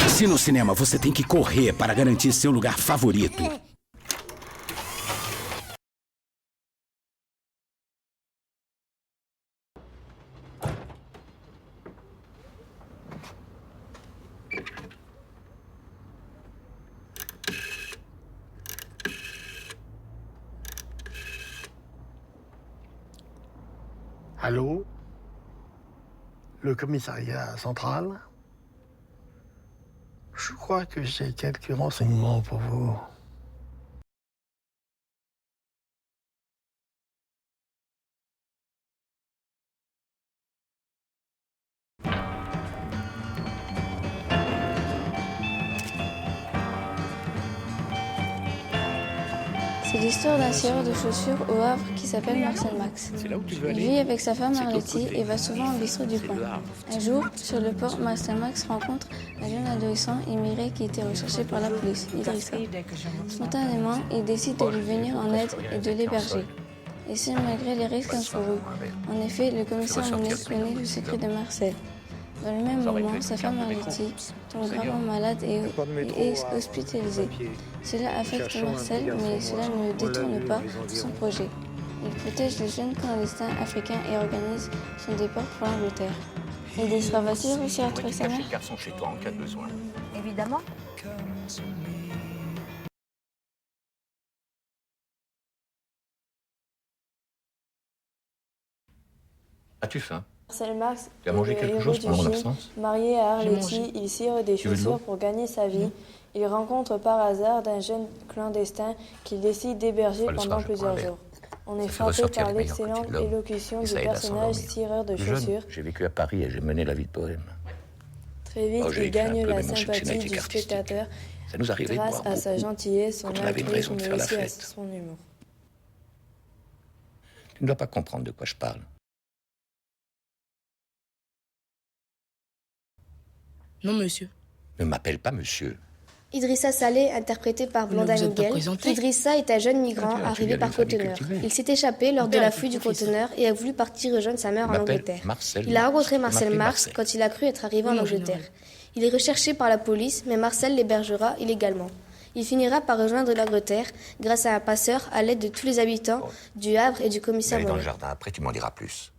Se no cinema você tem que correr para garantir seu lugar favorito. Allô? Le commissariat central? Je crois que j'ai quelques renseignements pour vous. C'est l'histoire d'un scieur de chaussures au Havre qui s'appelle Marcel Max. Il vit avec sa femme Arletty et va souvent au bistrot du coin. Un jour, sur le port, Marcel Max rencontre un jeune adolescent immigré qui était recherché par la police, Idrissa. Spontanément, il décide de lui venir en aide et de l'héberger. Et ce, malgré les risques encourus. En effet, le commissaire Monet connaît le secret de Marcel. Dans le même moment, sa femme Arletty tombe gravement malade et est hospitalisée. Cela affecte Marcel, mais cela ne le détourne pas de son projet. Il protège le jeune clandestin africain et organise son départ pour l'Angleterre. Il sera facile aussi à retrouver sa mère. Chez toi en cas de besoin. Évidemment. As-tu faim? Marcel Max Tu as mangé quelque chose pendant mon absence? Marié à Arletty, il cire des chaussures pour gagner sa vie. Il rencontre par hasard d'un jeune clandestin qu'il décide d'héberger pendant plusieurs jours. On est frappé par l'excellente élocution du personnage tireur de chaussures. J'ai vécu à Paris et j'ai mené la vie de poème. Très vite, il gagne la sympathie du spectateur Ça nous arrivait grâce à sa gentillesse, son quand on avait une raison altruisme, de mais faire la aussi à fête. son humour. Tu ne dois pas comprendre de quoi je parle. Non, monsieur. Ne m'appelle pas monsieur. Idrissa Saleh, interprété par Blondin Miguel. Idrissa est un jeune migrant arrivé par conteneur. Il s'est échappé lors de la fuite du conteneur et a voulu partir rejoindre sa mère en Angleterre. Il a rencontré Marcel Marx quand il a cru être arrivé en Angleterre. Il est recherché par la police, mais Marcel l'hébergera illégalement. Il finira par rejoindre l'Angleterre grâce à un passeur à l'aide de tous les habitants du Havre et du commissaire Allez dans le Monet. jardin, après tu m'en diras plus.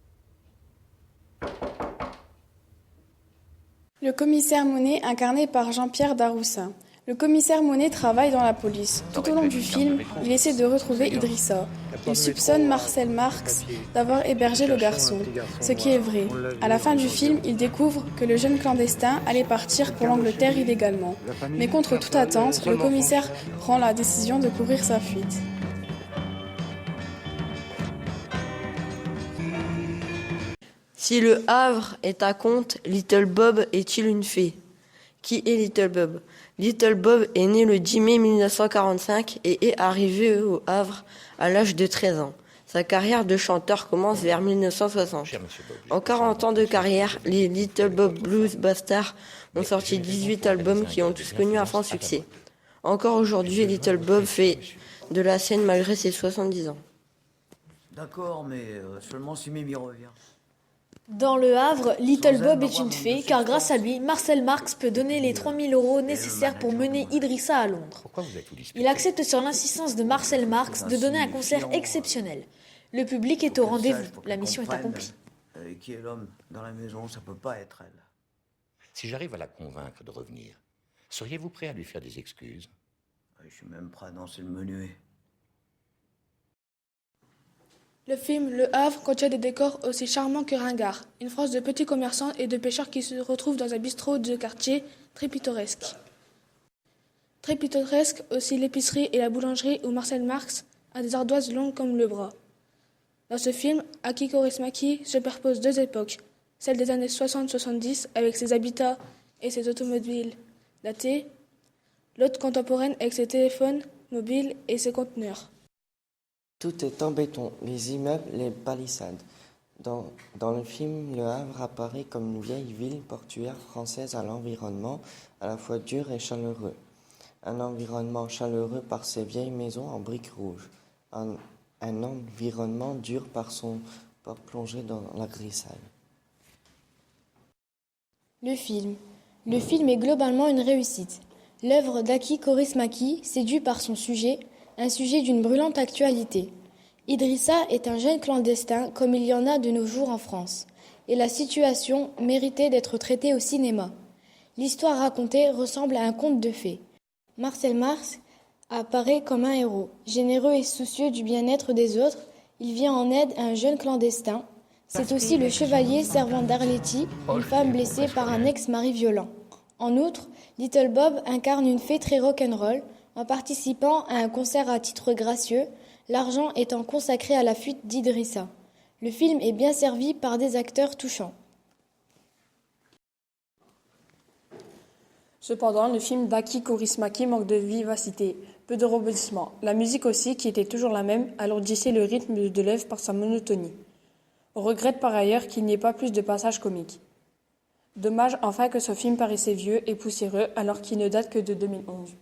Le commissaire Monet, incarné par Jean-Pierre Daroussin. Le commissaire Monet travaille dans la police. Tout au long du film, il essaie de retrouver Idrissa. Il soupçonne Marcel Marx d'avoir hébergé le garçon, ce qui est vrai. À la fin du film, il découvre que le jeune clandestin allait partir pour l'Angleterre illégalement. Mais contre toute attente, le commissaire prend la décision de couvrir sa fuite. Si le Havre est un conte, Little Bob est-il une fée? Qui est Little Bob? Little Bob est né le 10 mai 1945 et est arrivé au Havre à l'âge de 13 ans. Sa carrière de chanteur commence vers 1960. En 40 ans de carrière, les Little Bob Blues Bastards ont sorti 18 albums qui ont tous connu un franc succès. Encore aujourd'hui, Little Bob fait de la scène malgré ses 70 ans. D'accord, mais seulement si Mimi revient. Dans le Havre, Little Bob est une fée, car grâce à lui, Marcel Marx peut donner les 3 000 € nécessaires pour mener Idrissa à Londres. Il accepte sur l'insistance de Marcel Marx de donner un concert exceptionnel. Le public est au rendez-vous, la mission est accomplie. Qui est l'homme dans la maison? Ça peut pas être elle. Si j'arrive à la convaincre de revenir, seriez-vous prêt à lui faire des excuses? Je suis même prêt à danser le menuet. Le film Le Havre contient des décors aussi charmants que ringards. Une France de petits commerçants et de pêcheurs qui se retrouvent dans un bistrot de quartier très pittoresque. Très pittoresque aussi l'épicerie et la boulangerie où Marcel Marx a des ardoises longues comme le bras. Dans ce film, Aki Kaurismäki superpose deux époques, celle des années 60-70 avec ses habitats et ses automobiles datées, l'autre contemporaine avec ses téléphones mobiles et ses conteneurs. Tout est en béton, les immeubles, les palissades. Dans le film, Le Havre apparaît comme une vieille ville portuaire française à l'environnement à la fois dur et chaleureux. Un environnement chaleureux par ses vieilles maisons en briques rouges. Un environnement dur par son port plongé dans la grisaille. Le film. Le film est globalement une réussite. L'œuvre d'Aki Kaurismäki séduit par son sujet, un sujet d'une brûlante actualité. Idrissa est un jeune clandestin comme il y en a de nos jours en France, et la situation méritait d'être traitée au cinéma. L'histoire racontée ressemble à un conte de fées. Marcel Marx apparaît comme un héros, généreux et soucieux du bien-être des autres. Il vient en aide à un jeune clandestin. C'est aussi le chevalier servant d'Arletty, une femme blessée par un ex-mari violent. En outre, Little Bob incarne une fée très rock'n'roll. En participant à un concert à titre gracieux, l'argent étant consacré à la fuite d'Idrissa. Le film est bien servi par des acteurs touchants. Cependant, le film d'Aki Kaurismäki manque de vivacité, peu de rebondissements. La musique aussi, qui était toujours la même, alourdissait le rythme de l'œuvre par sa monotonie. On regrette par ailleurs qu'il n'y ait pas plus de passages comiques. Dommage enfin que ce film paraissait vieux et poussiéreux alors qu'il ne date que de 2011.